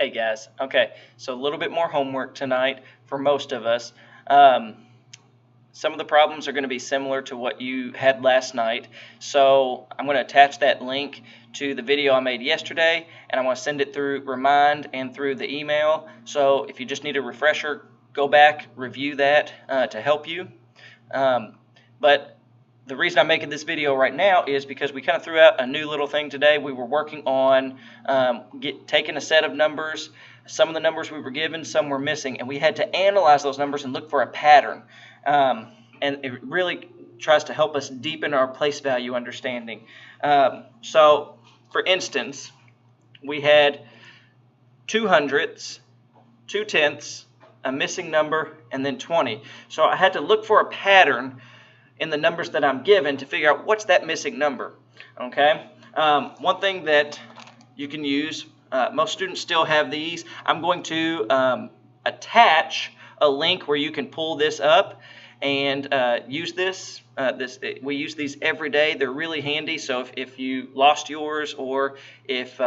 Hey guys, okay, so a little bit more homework tonight for most of us. Some of the problems are going to be similar to what you had last night, so I'm going to attach that link to the video I made yesterday, and I'm going to send it through Remind and through the email. So if you just need a refresher, go back, review that to help you. But the reason I'm making this video right now is because we kind of threw out a new little thing today. We were working on taking a set of numbers. Some of the numbers we were given, some were missing, and we had to analyze those numbers and look for a pattern. And it really tries to help us deepen our place value understanding. So, for instance, we had 2 hundredths, 2 tenths, a missing number, and then 20. So I had to look for a pattern in the numbers that I'm given to figure out what's that missing number. Okay. One thing that you can use, most students still have these. I'm going to attach a link where you can pull this up and use this. We use these every day. They're really handy. So if you lost yours, or if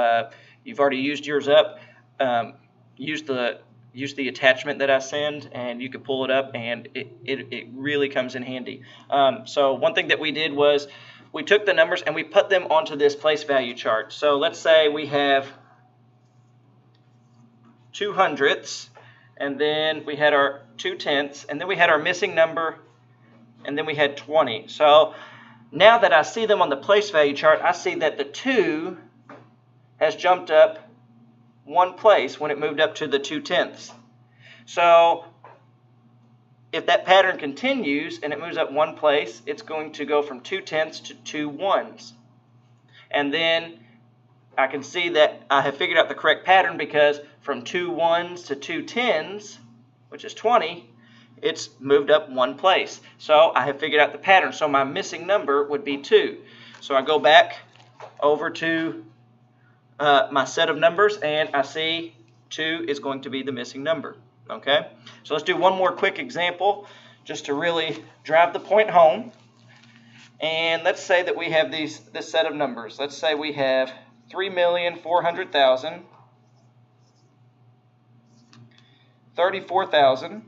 you've already used yours up, use the attachment that I send, and you can pull it up, and it really comes in handy. So one thing that we did was we took the numbers and we put them onto this place value chart. So let's say we have 2 hundredths, and then we had our 2 tenths, and then we had our missing number, and then we had 20. So now that I see them on the place value chart, I see that the 2 has jumped up 1 place when it moved up to the 2 tenths. So if that pattern continues and it moves up 1 place, it's going to go from 2 tenths to 2 ones. And then I can see that I have figured out the correct pattern, because from 2 ones to 2 tens, which is 20, it's moved up 1 place. So I have figured out the pattern. So my missing number would be 2. So I go back over to my set of numbers, and I see 2 is going to be the missing number. Okay, so let's do one more quick example just to really drive the point home. And let's say that we have this set of numbers. Let's say we have 3,400,000, 34,000.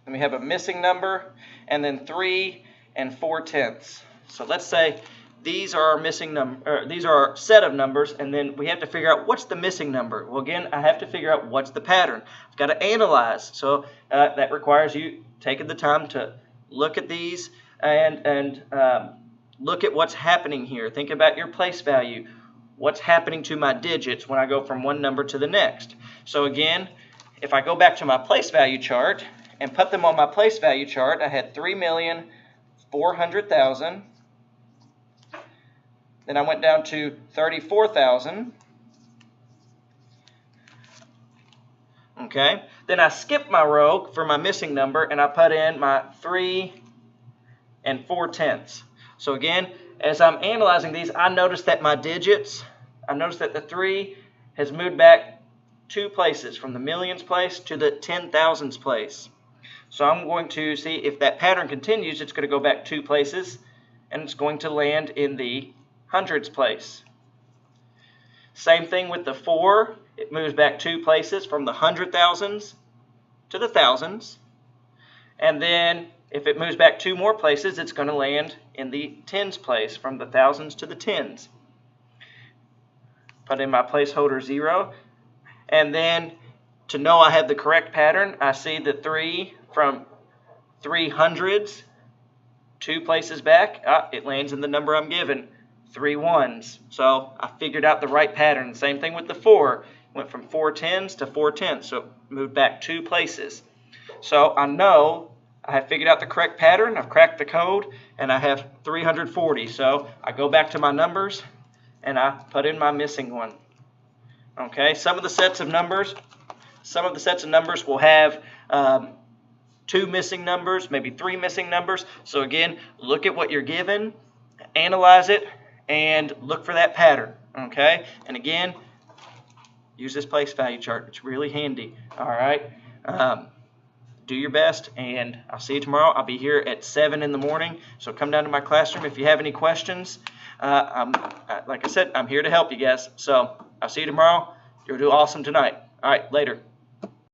Then we have a missing number, and then 3 and 4 tenths. So let's say these are our missing number. These are our set of numbers, and then we have to figure out what's the missing number. Well, again, I have to figure out what's the pattern. I've got to analyze. So that requires you taking the time to look at these and look at what's happening here. Think about your place value. What's happening to my digits when I go from one number to the next? So again, if I go back to my place value chart and put them on my place value chart, I had 3,400,000. Then I went down to 34,000. Okay. Then I skipped my row for my missing number, and I put in my 3 and 4 tenths. So again, as I'm analyzing these, I noticed that my digits, I noticed that the 3 has moved back 2 places, from the millions place to the 10,000s place. So I'm going to see if that pattern continues. It's going to go back 2 places, and it's going to land in the hundreds place. Same thing with the 4. It moves back 2 places, from the 100,000s to the thousands. And then if it moves back 2 more places, it's going to land in the tens place, from the thousands to the tens. Put in my placeholder 0. And then to know I have the correct pattern, I see the 3 from 300s 2 places back. It lands in the number I'm given, 3 ones. So I figured out the right pattern. Same thing with the 4. Went from 4 tens to 4 tenths, so it moved back 2 places. So I know I have figured out the correct pattern. I've cracked the code, and I have 340. So I go back to my numbers, and I put in my missing one. Okay, some of the sets of numbers will have 2 missing numbers, maybe 3 missing numbers. So again, look at what you're given, analyze it, and look for that pattern. Okay, and again, use this place value chart. It's really handy. All right, do your best, and I'll see you tomorrow. I'll be here at 7 in the morning, so come down to my classroom if you have any questions. Like I said, I'm here to help you guys. So I'll see you tomorrow. You'll do awesome tonight. All right, later.